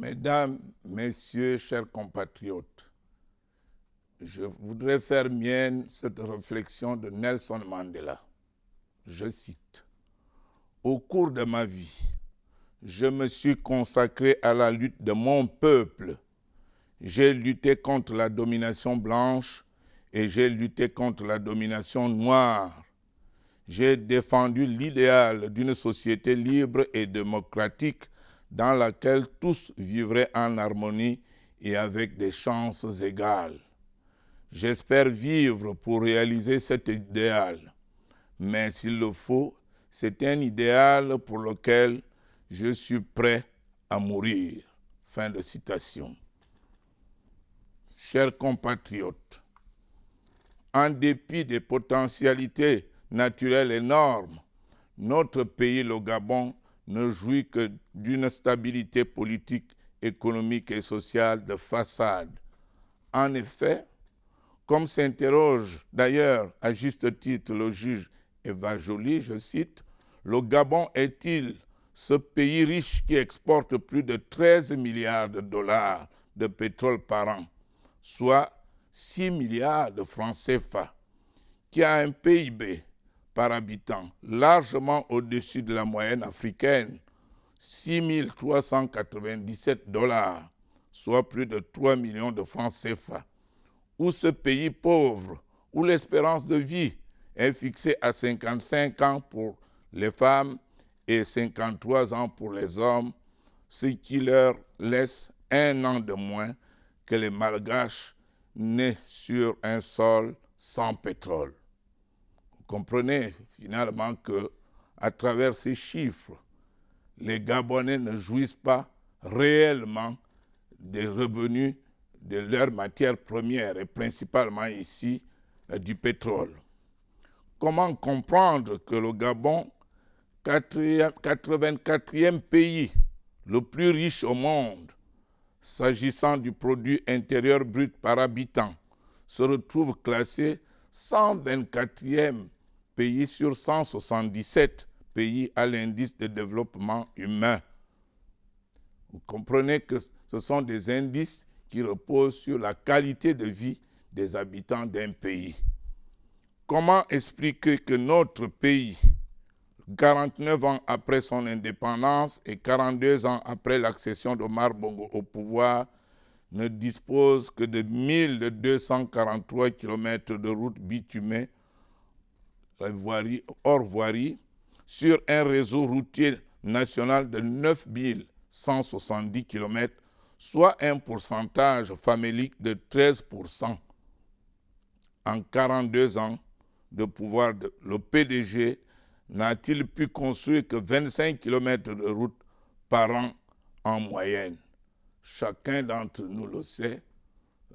Mesdames, Messieurs, chers compatriotes, je voudrais faire mienne cette réflexion de Nelson Mandela. Je cite: « Au cours de ma vie, je me suis consacré à la lutte de mon peuple. J'ai lutté contre la domination blanche et j'ai lutté contre la domination noire. J'ai défendu l'idéal d'une société libre et démocratique dans laquelle tous vivraient en harmonie et avec des chances égales. J'espère vivre pour réaliser cet idéal, mais s'il le faut, c'est un idéal pour lequel je suis prêt à mourir. » Fin de citation. Chers compatriotes, en dépit des potentialités naturelles énormes, notre pays, le Gabon, ne jouit que d'une stabilité politique, économique et sociale de façade. En effet, comme s'interroge d'ailleurs à juste titre le juge Eva Joly, je cite, « Le Gabon est-il ce pays riche qui exporte plus de 13 milliards de dollars de pétrole par an, soit 6 milliards de francs CFA, qui a un PIB par habitant largement au-dessus de la moyenne africaine, 6 397 dollars, soit plus de 3 millions de francs CFA, ou ce pays pauvre, où l'espérance de vie est fixée à 55 ans pour les femmes et 53 ans pour les hommes, ce qui leur laisse un an de moins que les Malgaches nés sur un sol sans pétrole. » Vous comprenez finalement que, à travers ces chiffres, les Gabonais ne jouissent pas réellement des revenus de leurs matières premières et principalement ici du pétrole. Comment comprendre que le Gabon, 84e pays le plus riche au monde, s'agissant du produit intérieur brut par habitant, se retrouve classé 124e pays sur 177 pays à l'indice de développement humain? Vous comprenez que ce sont des indices qui reposent sur la qualité de vie des habitants d'un pays. Comment expliquer que notre pays, 49 ans après son indépendance et 42 ans après l'accession d'Omar Bongo au pouvoir, ne dispose que de 1243 km de routes bitumées hors voirie sur un réseau routier national de 9170 km, soit un pourcentage famélique de 13%. En 42 ans de pouvoir, le PDG n'a-t-il pu construire que 25 km de route par an en moyenne? Chacun d'entre nous le sait,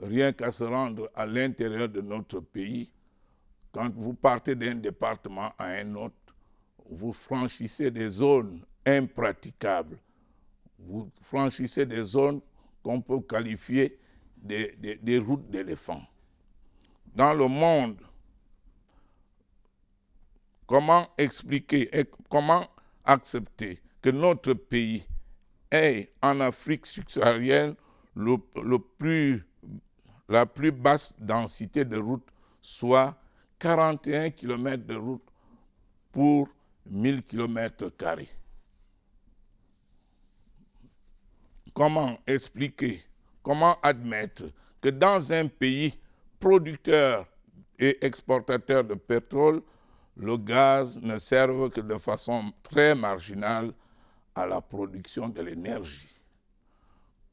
rien qu'à se rendre à l'intérieur de notre pays, quand vous partez d'un département à un autre, vous franchissez des zones impraticables. Vous franchissez des zones qu'on peut qualifier des routes d'éléphants. Dans le monde, comment expliquer et comment accepter que notre pays ait en Afrique subsaharienne la plus basse densité de routes, soit 41 km de route pour 1000 km²? Comment expliquer, comment admettre que dans un pays producteur et exportateur de pétrole, le gaz ne serve que de façon très marginale à la production de l'énergie?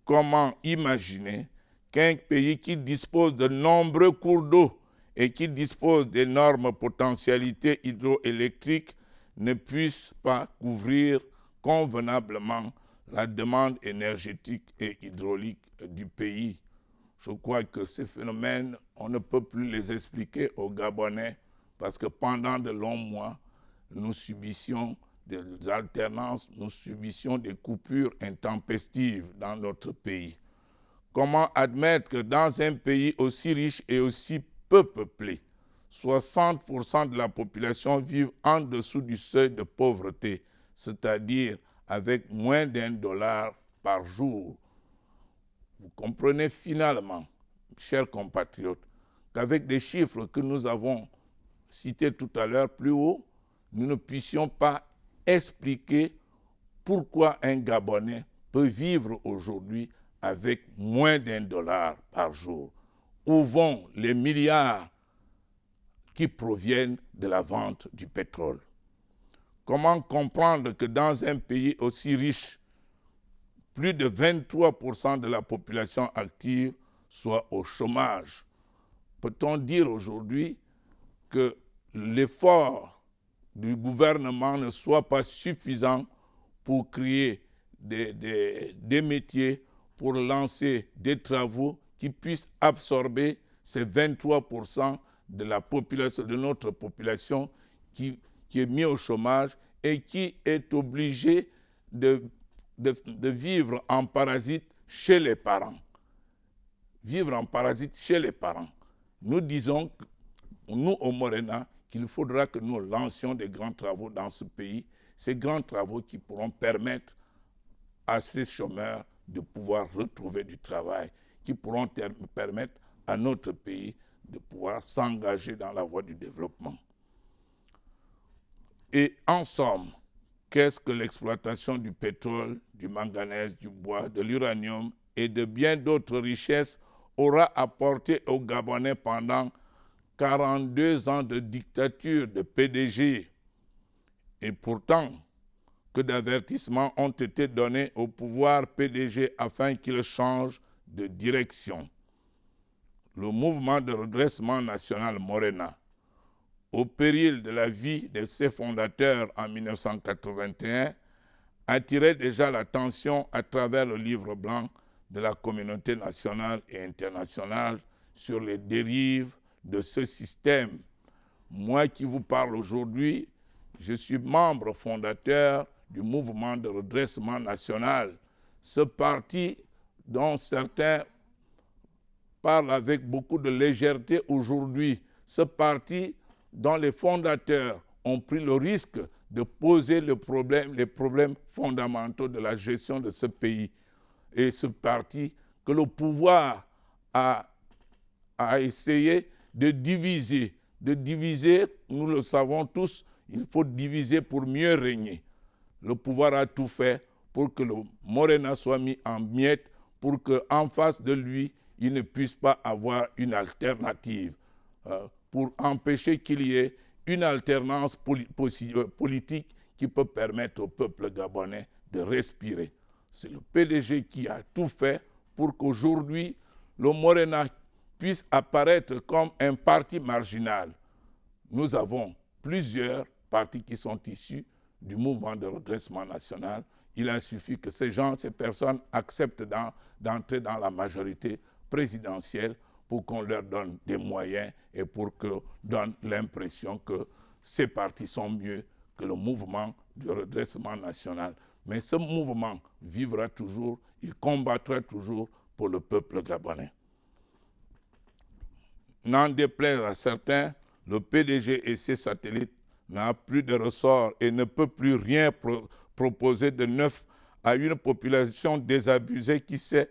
Comment imaginer qu'un pays qui dispose de nombreux cours d'eau et qui dispose d'énormes potentialités hydroélectriques ne puisse pas couvrir convenablement la demande énergétique et hydraulique du pays? Je crois que ces phénomènes, on ne peut plus les expliquer aux Gabonais parce que pendant de longs mois, nous subissions des alternances, nous subissions des coupures intempestives dans notre pays. Comment admettre que dans un pays aussi riche et aussi peu peuplé, 60% de la population vive en dessous du seuil de pauvreté, c'est-à-dire avec moins d'1 dollar par jour, Vous comprenez finalement, chers compatriotes, qu'avec des chiffres que nous avons cités tout à l'heure plus haut, nous ne puissions pas expliquer pourquoi un Gabonais peut vivre aujourd'hui avec moins d'$1 par jour. Où vont les milliards qui proviennent de la vente du pétrole? Comment comprendre que dans un pays aussi riche, plus de 23% de la population active soit au chômage? Peut-on dire aujourd'hui que l'effort du gouvernement ne soit pas suffisant pour créer des métiers, pour lancer des travaux qui puissent absorber ces 23% de la population, de notre population qui est mise au chômage et qui est obligée de vivre en parasite chez les parents. Vivre en parasite chez les parents. Nous disons, nous au Morena, qu'il faudra que nous lancions des grands travaux dans ce pays, ces grands travaux qui pourront permettre à ces chômeurs de pouvoir retrouver du travail, qui pourront permettre à notre pays de pouvoir s'engager dans la voie du développement. Et en somme, qu'est-ce que l'exploitation du pétrole, du manganèse, du bois, de l'uranium et de bien d'autres richesses aura apporté aux Gabonais pendant 42 ans de dictature de PDG? Et pourtant, que d'avertissements ont été donnés au pouvoir PDG afin qu'il change de direction. Le mouvement de redressement national Morena, au péril de la vie de ses fondateurs en 1981, attirait déjà l'attention à travers le livre blanc de la communauté nationale et internationale sur les dérives de ce système. Moi qui vous parle aujourd'hui, je suis membre fondateur du mouvement de redressement national. Ce parti dont certains parlent avec beaucoup de légèreté aujourd'hui, ce parti dont les fondateurs ont pris le risque de poser les problèmes fondamentaux de la gestion de ce pays. Et ce parti que le pouvoir a essayé de diviser. De diviser, nous le savons tous, il faut diviser pour mieux régner. Le pouvoir a tout fait pour que le Morena soit mis en miettes, pour qu'en face de lui, il ne puisse pas avoir une alternative, pour empêcher qu'il y ait une alternance politique qui peut permettre au peuple gabonais de respirer. C'est le PDG qui a tout fait pour qu'aujourd'hui, le Morena puisse apparaître comme un parti marginal. Nous avons plusieurs partis qui sont issus du mouvement de redressement national. Il a suffi que ces personnes acceptent d'entrer dans la majorité présidentielle pour qu'on leur donne des moyens et pour qu'on donne l'impression que ces partis sont mieux que le mouvement du redressement national. Mais ce mouvement vivra toujours, il combattra toujours pour le peuple gabonais. N'en déplaise à certains, le PDG et ses satellites n'a plus de ressort et ne peut plus rien proposer de neuf à une population désabusée qui sait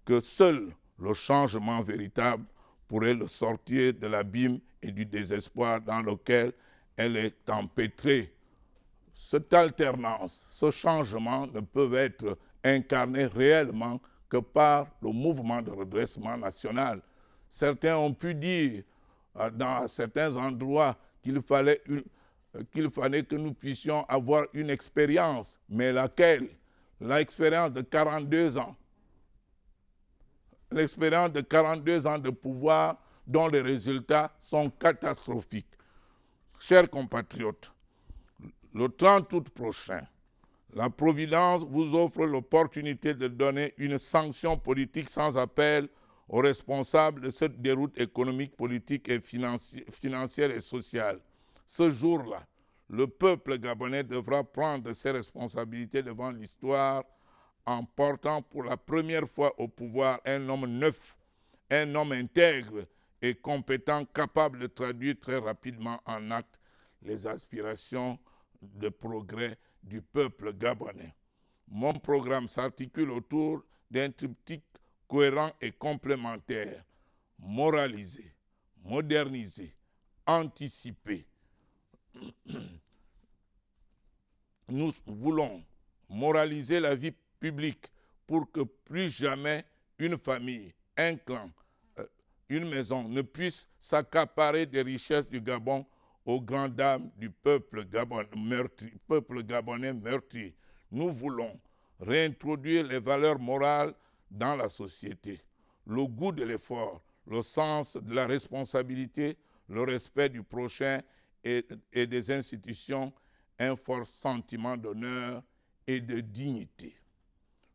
que seul le changement véritable pourrait le sortir de l'abîme et du désespoir dans lequel elle est empêtrée. Cette alternance, ce changement ne peuvent être incarnés réellement que par le mouvement de redressement national. Certains ont pu dire dans certains endroits qu'il fallait que nous puissions avoir une expérience, mais laquelle? L'expérience de 42 ans. L'expérience de 42 ans de pouvoir dont les résultats sont catastrophiques. Chers compatriotes, le 30 août prochain, la Providence vous offre l'opportunité de donner une sanction politique sans appel aux responsables de cette déroute économique, politique et financière et sociale. Ce jour-là, le peuple gabonais devra prendre ses responsabilités devant l'histoire en portant pour la première fois au pouvoir un homme neuf, un homme intègre et compétent, capable de traduire très rapidement en actes les aspirations de progrès du peuple gabonais. Mon programme s'articule autour d'un triptyque cohérent et complémentaire, moralisé, modernisé, anticipé. Nous voulons moraliser la vie publique pour que plus jamais une famille, un clan, une maison ne puisse s'accaparer des richesses du Gabon aux grandes dames du peuple gabonais meurtri. Nous voulons réintroduire les valeurs morales dans la société, le goût de l'effort, le sens de la responsabilité, le respect du prochain et des institutions, un fort sentiment d'honneur et de dignité.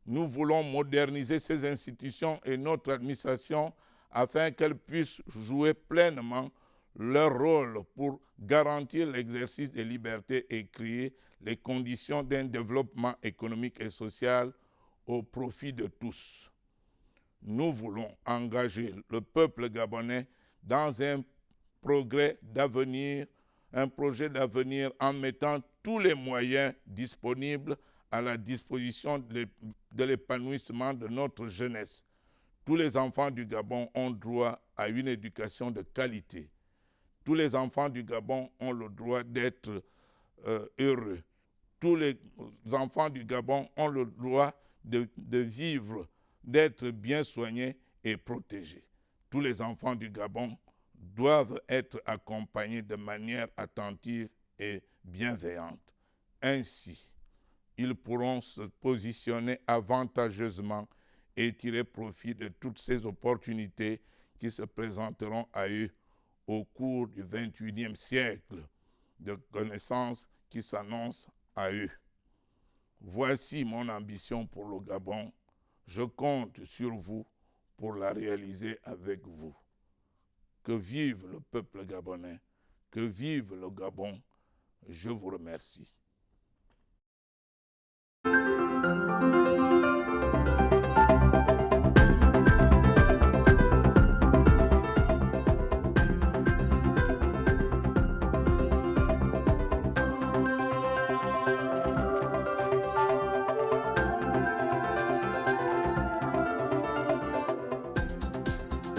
Nous voulons moderniser ces institutions et notre administration afin qu'elles puissent jouer pleinement leur rôle pour garantir l'exercice des libertés et créer les conditions d'un développement économique et social au profit de tous. Nous voulons engager le peuple gabonais dans un projet d'avenir en mettant tous les moyens disponibles à la disposition de l'épanouissement de notre jeunesse. Tous les enfants du Gabon ont droit à une éducation de qualité. Tous les enfants du Gabon ont le droit d'être heureux. Tous les enfants du Gabon ont le droit de vivre, d'être bien soignés et protégés. Tous les enfants du Gabon doivent être accompagnés de manière attentive et bienveillante. Ainsi, ils pourront se positionner avantageusement et tirer profit de toutes ces opportunités qui se présenteront à eux au cours du 21e siècle de connaissances qui s'annoncent à eux. Voici mon ambition pour le Gabon. Je compte sur vous pour la réaliser avec vous. Que vive le peuple gabonais, que vive le Gabon. Je vous remercie.